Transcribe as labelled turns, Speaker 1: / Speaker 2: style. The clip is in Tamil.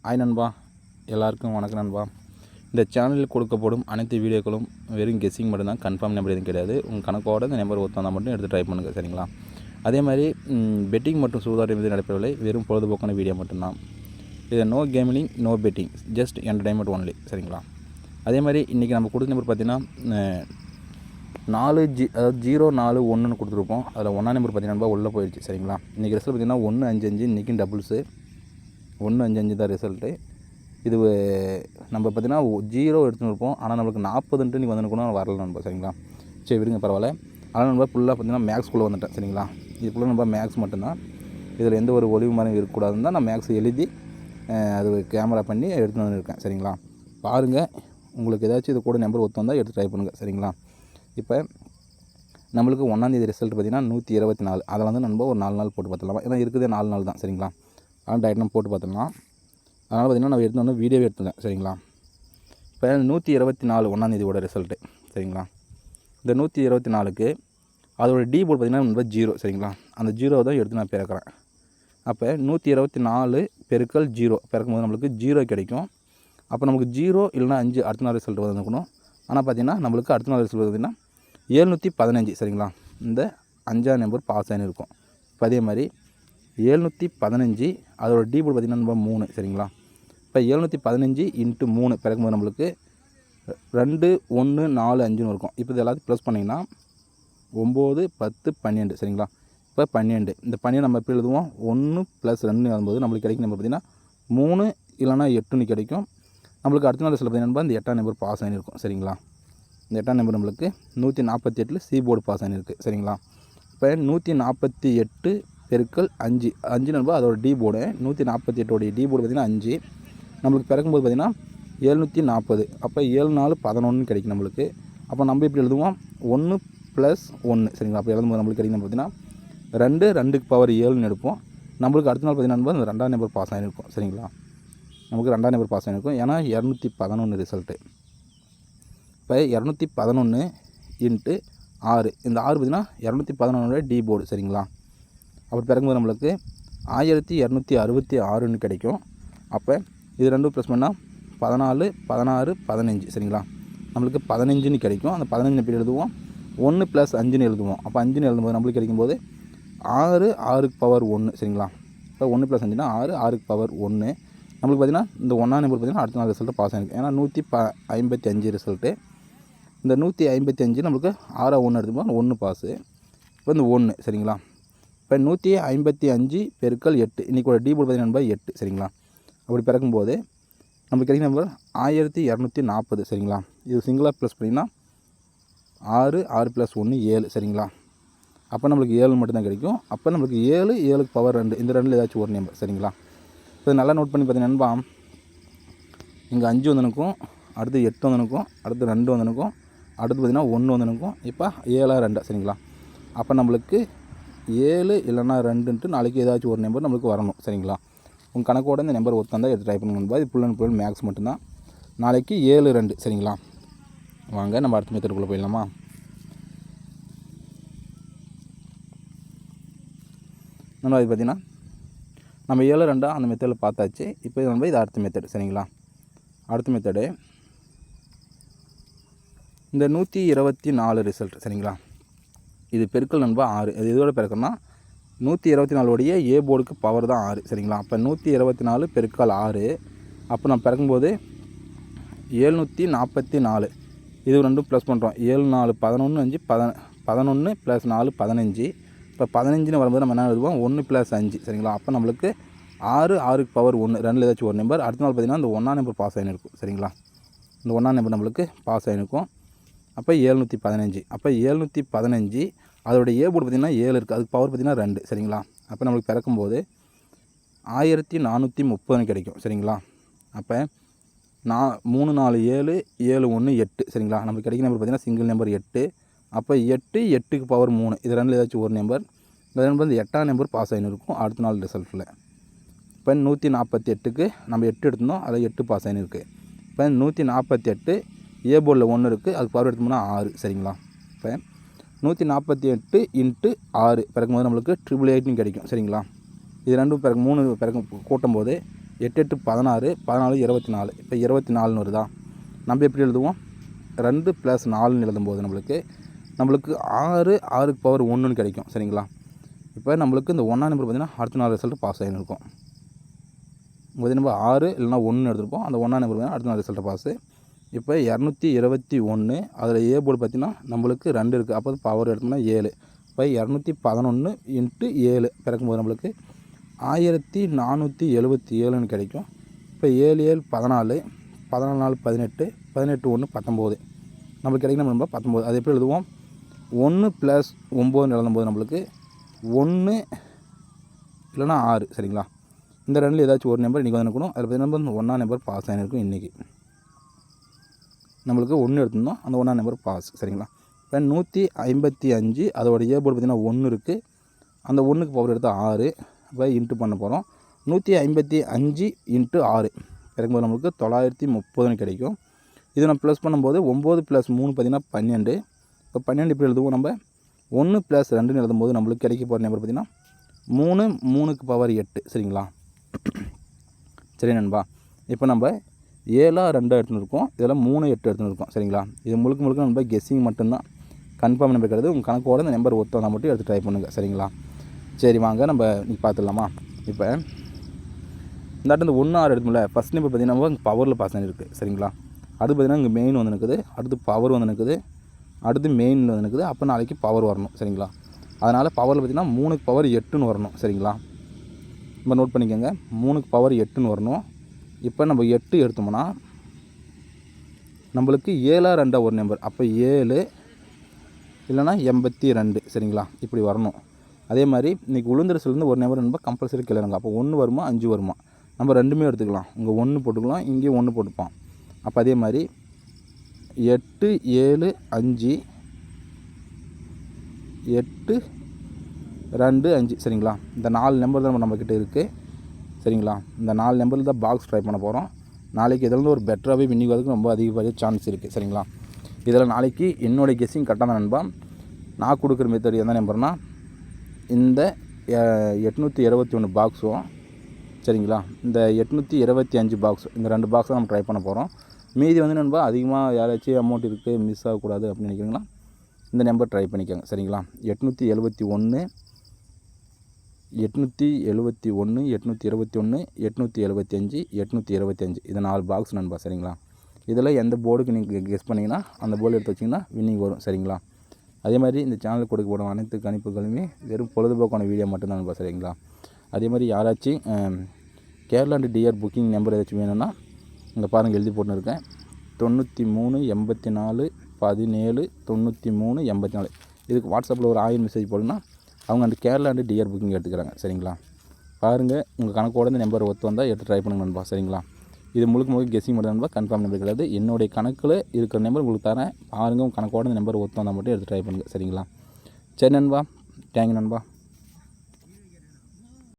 Speaker 1: ஹாய் நண்பா, எல்லாருக்கும் வணக்கம் நண்பா. இந்த சேனலில் கொடுக்கப்படும் அனைத்து வீடியோக்களும் வெறும் கெஸ்ஸிங் மட்டும்தான், கன்ஃபார்ம் நம்பர் எதுவும் கிடையாது. உங்கள் கணக்கோட இந்த நம்பர் ஒருத்தவங்க மட்டும் எடுத்து ட்ரை பண்ணுங்கள், சரிங்களா? அதே மாதிரி பெட்டிங் மற்றும் சூதாட்டம் எதுவும் நடைபெறவில்லை, வெறும் பொழுதுபோக்கான வீடியோ மட்டும்தான். இது no gaming, no betting, just entertainment only, சரிங்களா? அதே மாதிரி இன்றைக்கி நம்ம கொடுத்த நம்பர் பார்த்திங்கன்னா 041 கொடுத்துருப்போம். அதில் 1ஆம் நம்பர் பார்த்திங்கன்னா உள்ளே போயிடுச்சு, சரிங்களா? இன்றைக்கி ரிசல்ட் பார்த்திங்கன்னா 155, இன்றைக்கும் டபுள்ஸு 155 தான் ரிசல்ட்டு. இது நம்ம பார்த்திங்கன்னா 0 எடுத்துன்னு இருப்போம், ஆனால் நம்மளுக்கு 40ன்ட்டு நீ வந்துருக்கணும், வரல நண்பா, சரிங்களா? சரி விடுங்க, பரவாயில்ல. ஆனால் நம்ம ஃபுல்லாக பார்த்திங்கன்னா மேக்ஸ்குள்ளே வந்துட்டேன், சரிங்களா? இது ஃபுல்லாக நம்ம மேக்ஸ் மட்டும்தான். இதில் எந்த ஒரு ஒளிவு மரம் இருக்கக்கூடாதுன்னு தான் நான் மேக்ஸ் எழுதி அது கேமரா பண்ணி எடுத்துன்னு வந்துருக்கேன், சரிங்களா? பாருங்கள், உங்களுக்கு ஏதாச்சும் இது கூட நம்பர் ஒத்து வந்தால் எடுத்து ட்ரை பண்ணுங்கள், சரிங்களா? இப்போ நம்மளுக்கு 1ஆந்தேதி ரிசல்ட் பார்த்திங்கன்னா 124. அதில் வந்து நம்ம ஒரு 4 நாள் போட்டு பார்த்துடலாம். ஏன்னா இருக்குதே 4 நாள் தான், சரிங்களா? ஆனால் டைரெக்டாக போட்டு பார்த்துடலாம். அதனால் பார்த்திங்கன்னா நான் எடுத்து வந்து வீடியோவே எடுத்துட்டேன், சரிங்களா? இப்போ 124 1ஆந்தேதியோட ரிசல்ட்டு, சரிங்களா? இந்த 124க்கு அதோட டி போர்டு பார்த்திங்கன்னா நம்ம 0, சரிங்களா? அந்த 0 தான் எடுத்து நான் பிறக்கிறேன். அப்போ 124 பெருக்கல் 0 பிறக்கும்போது நம்மளுக்கு 0 கிடைக்கும். அப்போ நமக்கு 0 இல்லைனா 5 அடுத்த நாள் ரிசல்ட் வந்துக்கணும். ஆனால் பார்த்திங்கன்னா நம்மளுக்கு அடுத்த நாள் ரிசல்ட் பார்த்திங்கன்னா 715, சரிங்களா? இந்த 5ஆம் நம்பர் பாஸ் ஆகின்னு இருக்கும். இப்போ அதே மாதிரி 715 அதோட டி போர்டு பார்த்திங்கன்னா நம்ம 3, சரிங்களா? இப்போ 715 × 3 பிறக்கும்போது நம்மளுக்கு 2 1 4 5ன்னு இருக்கும். இப்போ இது எல்லாத்தையும் ப்ளஸ் பண்ணிங்கன்னா 9 10 12, சரிங்களா? இப்போ 12, இந்த 12 நம்ம எப்படி எழுதுவோம்? 1 + 2 வரும்போது நம்மளுக்கு கிடைக்கும் நம்பர் பார்த்திங்கன்னா 3 இல்லைனா 8ன்னு கிடைக்கும். நம்மளுக்கு அடுத்த நாள் ரிசல்ட் பார்த்திங்கன்னா இந்த 8ஆம் நம்பர் பாஸ் ஆகிருக்கும், சரிங்களா? இந்த 8ஆம் நம்பர் நம்மளுக்கு 148 சி போர்டு பாஸ் ஆகிருக்கு, சரிங்களா? இப்போ 148 பெருக்கல் 5 நம்பர் அதோட டி போர்டு. 148 டி போர்டு பார்த்திங்கன்னா 5. நம்மளுக்கு பிறக்கும்போது பார்த்திங்கன்னா 740. அப்போ 7 4 11 கிடைக்கும் நம்மளுக்கு. அப்போ நம்ம எப்படி எழுதுவோம்? 1 + 1, சரிங்களா? அப்போ எழுதும்போது நம்மளுக்கு கிடைக்கும் பார்த்திங்கன்னா 2 2க்கு பவர் 7ன்னு எடுப்போம். நம்மளுக்கு அடுத்த நாள் பார்த்திங்கன்னா அந்த 2ஆம் நம்பர் பாஸ் ஆகிருக்கும், சரிங்களா? நமக்கு 2ஆம் நம்பர் பாஸ் ஆகிருக்கும், ஏன்னா 211 ரிசல்ட்டு. இப்போ 211 × 6, இந்த 6 பார்த்திங்கன்னா 211 டி போர்டு, சரிங்களா? அப்படி பிறகும்போது நம்மளுக்கு 1266ன்னு கிடைக்கும். அப்போ இது ரெண்டும் ப்ளஸ் பண்ணால் 14 16 15, சரிங்களா? நம்மளுக்கு 15ன்னு கிடைக்கும். அந்த 15 எப்படி எழுதுவோம்? 1 + 5ன்னு எழுதுவோம். அப்போ 5ன்னு எழுதும்போது நம்மளுக்கு கிடைக்கும்போது 6 6க்கு பவர் 1, சரிங்களா? இப்போ 1 + 5னா 6 6க்கு பவர் 1. நம்மளுக்கு பார்த்திங்கன்னா இந்த 1ஆம் நம்பர் பார்த்திங்கன்னா அடுத்த நாள் ரிசல்ட்டு பாஸ் ஆகிருக்கு. ஏன்னா 155 ரிசல்ட்டு. இந்த 155 நம்மளுக்கு 6 1 எடுத்துப்போம், 1 பாஸு. இப்போ இந்த 1, சரிங்களா? இப்போ 155 பெருக்கல் 8, இன்றைக்கோட டி போர்டு பார்த்திங்கன்னா 8, சரிங்களா? அப்படி பிறக்கும்போது நம்மளுக்கு கிடைக்கும் நம்பர் 1240, சரிங்களா? இது சிங்கிளாக ப்ளஸ் பண்ணிங்கன்னா 6 6 + 1 7, சரிங்களா? அப்போ நம்மளுக்கு 7 மட்டும்தான் கிடைக்கும். அப்போ நம்மளுக்கு 7 7க்கு பவர் 2, இந்த 2ல் ஏதாச்சும் ஒரு நம்பர், சரிங்களா? இப்போ நல்லா நோட் பண்ணி பார்த்தீங்கன்னா இங்கே 5 வந்தனுக்கும், அடுத்து 8 வந்தனுக்கும், அடுத்து 2 வந்தனுக்கும், அடுத்து பார்த்திங்கன்னா 1 வந்தனுக்கும், இப்போ 7 2, சரிங்களா? அப்போ நம்மளுக்கு 7 இல்லைனா 2ன்ட்டு நாளைக்கு ஏதாச்சும் ஒரு நம்பர் நம்மளுக்கு வரணும், சரிங்களா? உங்கள் கணக்கோட இந்த நம்பர் ஒருத்தந்தால் எடுத்து ட்ரை பண்ணுங்க. இது ஃபுல் அண்ட் ஃபுல் மேக்ஸ் மட்டும்தான். நாளைக்கு 7 2, சரிங்களா? வாங்க நம்ம அடுத்த மெத்தடுக்குள்ளே போயிடலாமா? நம்ம இது பார்த்திங்கன்னா நம்ம 7 2 அந்த மெத்தடில் பார்த்தாச்சு. இப்போ நம்ம இது அடுத்த மெத்தடு, சரிங்களா? அடுத்த மெத்தடு இந்த 124 ரிசல்ட், சரிங்களா? இது பெருக்கல் நண்பா 6. அது இதோட பெருக்கம்னா 124 ஏ போர்டுக்கு பவர் தான் 6, சரிங்களா? அப்போ 124 பெருக்கல் 6. அப்போ நம்ம பிறக்கும்போது 744. இது ரெண்டும் ப்ளஸ் பண்ணுறோம். 7 4 11 5 11 + 4 15. இப்போ 15ன்னு வரும்போது நம்ம என்ன எழுதுவோம்? 1 + 5, சரிங்களா? அப்போ நம்மளுக்கு 6 6க்கு பவர் 1, 2ல் ஏதாச்சும் ஒரு நம்பர். அடுத்த நாள் பார்த்திங்கன்னா இந்த 1ஆம் நம்பர் பாஸ் ஆகிருக்கும், சரிங்களா? இந்த 1ஆம் நம்பர் நம்மளுக்கு பாஸ் ஆகிருக்கும். அப்போ 715. அப்போ 715 அதோட ஏ போர்டு பார்த்திங்கன்னா 7 இருக்குது, அதுக்கு பவர் பார்த்திங்கன்னா 2, சரிங்களா? அப்போ நம்மளுக்கு பிறக்கும்போது 1430ன்னு கிடைக்கும், சரிங்களா? அப்போ 3 4 7 7 1 8, சரிங்களா? நம்மளுக்கு கிடைக்கிற நம்பர் பார்த்திங்கன்னா சிங்கிள் நம்பர் 8. அப்போ 8 8க்கு பவர் 3, இது 2ல் ஏதாச்சும் ஒரு நம்பர். இந்த நம்பர் இந்த 8ஆம் நம்பர் பாஸ் ஆகிருக்கும் அடுத்த நாள் ரிசல்ட்டில். இப்போ 148க்கு நம்ம 8 எடுத்துருந்தோம், அதில் 8 பாஸ் ஆகிருக்கு. இப்போ 148 ஏ போர்டில் 1 இருக்குது, அதுக்கு பவர் எடுத்தோம்னா 6, சரிங்களா? இப்போ 148 × 6 பிறக்கும்போது நம்மளுக்கு 888ன்னு கிடைக்கும், சரிங்களா? இது ரெண்டும் பிறகு 3 பிறகு கூட்டும் போது 8 8 16, 14 24. இப்போ 24ன்னு வருதா? நம்ம எப்படி எழுதுவோம்? 2 + 4ன்னு எழுதும்போது நம்மளுக்கு 6 6க்கு பவர் 1ன்னு கிடைக்கும். சரிங்களா? இப்போ நம்மளுக்கு இந்த 1ஆம் நம்பர் பார்த்திங்கன்னா அடுத்த நாள் ரிசல்ட்டு பாஸ் ஆகின்னு இருக்கும். நம்ம 6 இல்லைனா 1 எடுத்துருப்போம். அந்த 1ஆம் நம்பர் பார்த்திங்கன்னா அடுத்த நாள் ரிசல்ட்டு பாஸு. இப்போ 221 அதில் ஏ போர்டு பார்த்திங்கன்னா நம்மளுக்கு 2 இருக்குது. அப்போ பவர் எடுத்தோம்னா 7. இப்போ 211 × 7 பிறக்கும்போது நம்மளுக்கு 1477ன்னு கிடைக்கும். இப்போ 7 7 14, 14 4 18, 18 1 19 நம்மளுக்கு கிடைக்கும். நம்ம 19 அது எப்படி எழுதுவோம்? 1 + 9ன்னு எழுதும்போது நம்மளுக்கு 1 இல்லைனா 6. சரிங்களா? இந்த ரெண்டில் ஏதாச்சும் ஒரு நம்பர் இன்றைக்கி வந்து இருக்கணும். அதில் பார்த்திங்கன்னா நம்ம 1ஆம் நம்பர் பாஸ் ஆகிருக்கும். இன்றைக்கி நம்மளுக்கு 1 எடுத்திருந்தோம். அந்த 1ஆம் நம்பர் பாஸ். சரிங்களா? இப்போ 155 அதோட ஏ போர்டு பார்த்திங்கன்னா 1 இருக்குது. அந்த 1க்கு பவர் எடுத்தால் 6. இப்போ இன்ட்டு பண்ண போகிறோம். 155 × 6 பிறக்கும்போது நம்மளுக்கு 930ன்னு கிடைக்கும். இது நம்ம ப்ளஸ் பண்ணும்போது 9 + 3 பார்த்திங்கன்னா 12. இப்போ 12 இப்படி எழுதுவோம். நம்ம 1 + 2ன்னு எழுதும்போது நம்மளுக்கு கிடைக்க போகிற நம்பர் பார்த்திங்கன்னா 3 3க்கு பவர் 8. சரிங்களா? சரி நண்பா, இப்போ நம்ம 7 2 எடுத்துன்னு இருக்கோம். இதில் 3 8 எடுத்துன்னு இருக்கோம். சரிங்களா? இது முழுக்க நம்ம கெஸ்ஸிங் மட்டும்தான். கன்ஃபார்ம் நம்பர் கிடையாது. உங்கள் கணக்கோட இந்த நம்பர் ஒத்தவங்க மட்டும் எடுத்து ட்ரை பண்ணுங்கள். சரிங்களா? சரி வாங்க நம்ம இன்றைக்கி பார்த்துடலாமா? இப்போ இந்த 1 6 எடுத்துமில்ல, ஃபஸ்ட் நம்பர் பார்த்திங்கன்னா நம்ம பவரில் பாஸ் ஆகிருக்கு. சரிங்களா? அடுத்து பார்த்திங்கன்னா இங்கே மெயின் வந்து நிற்குது, அடுத்து பவர் வந்து நிற்குது, அடுத்து மெயினில் வந்து நிற்குது. அப்போ நாளைக்கு பவர் வரணும். சரிங்களா? அதனால் பவரில் பார்த்திங்கன்னா 3க்கு பவர் 8ன்னு வரணும். சரிங்களா? நம்ம நோட் பண்ணிக்கோங்க. 3க்கு பவர் 8ன்னு வரணும். இப்போ நம்ம 8 எடுத்தோம்னா நம்மளுக்கு 7 2 ஒரு நம்பர். அப்போ 7 இல்லைனா 82. சரிங்களா? இப்படி வரணும். அதே மாதிரி இன்றைக்கி உளுந்தரசுலேருந்து ஒரு நம்பர் நம்ம கம்பல்சரி கிளறுங்க. அப்போ 1 வருமா 5 வருமா? நம்ம ரெண்டுமே எடுத்துக்கலாம். இங்கே 1 போட்டுக்கலாம், இங்கேயும் 1 போட்டுப்பான். அப்போ அதே மாதிரி 8 7 5 8 2 5. சரிங்களா? இந்த 4 நம்பர் தான் நம்மக்கிட்ட இருக்குது. சரிங்களா? இந்த 4 நம்பரில் தான் பாக்ஸ் ட்ரை பண்ண போகிறோம். நாளைக்கு இதில் ஒரு பெட்டராகவே வின்னிங் வரதுக்கு ரொம்ப அதிகப்படிய சான்ஸ் இருக்குது. சரிங்களா? இதில் நாளைக்கு என்னோடய கெஸ்ஸிங் கரெக்டாக தான் நண்பா. நான் கொடுக்குற மெத்தட் எந்த நம்பர்னா இந்த 821 பாக்ஸும், சரிங்களா, இந்த 825 பாக்ஸ், இந்த 2 பாக்ஸ் தான் நம்ம ட்ரை பண்ண போகிறோம். மீதி வந்து நண்பா அதிகமாக யாராச்சும் அமௌண்ட் இருக்குது மிஸ் ஆகக்கூடாது அப்படின்னு நினைக்கிறீங்களா, இந்த நம்பர் ட்ரை பண்ணிக்கோங்க. சரிங்களா? 871 871 821 875 825 இது 4 பாக்ஸ் நண்பா. சரிங்களா? இதில் எந்த போர்டுக்கு நீங்கள் கெஸ் பண்ணிங்கன்னா அந்த போர்டு எடுத்து வச்சிங்கன்னா வின்னிங் வரும். சரிங்களா? அதே மாதிரி இந்த சேனலுக்கு கொடுக்கப்படும் அனைத்து கணிப்புகளுமே வெறும் பொழுதுபோக்கான வீடியோ மட்டும்தான் நண்பா. சரிங்களா? அதே மாதிரி யாராச்சும் Kerala and TR booking number ஏதாச்சும் வேணும்னா இங்கே பாருங்கள் எழுதி போட்டுருக்கேன். 93 84 17 93 84. இதுக்கு வாட்ஸ்அப்பில் ஒரு 1000 மெசேஜ் போடுன்னா அவங்க அந்த கேரளா அண்ட் டிஆர் புக்கிங் எடுத்துக்கிறாங்க. சரிங்களா? பாருங்கள், உங்கள் கணக்கோட இந்த நம்பர் ஒத்து வந்தால் எடுத்து ட்ரை பண்ணுங்க நண்பா. சரிங்களா? இது முழுக்க கெஸ்ஸிங் மட்டும் நண்பா, கன்ஃபார்ம் நம்பர் கிடையாது. என்னுடைய கணக்கில் இருக்கிற நம்பர் உங்களுக்கு தரேன். பாருங்கள், உங்கள் கணக்கோட இந்த நம்பர் ஒத்து வந்தால் மட்டும் எடுத்து ட்ரை பண்ணுங்கள். சரிங்களா? சரி நண்பா, தேங்க்யூ நண்பா.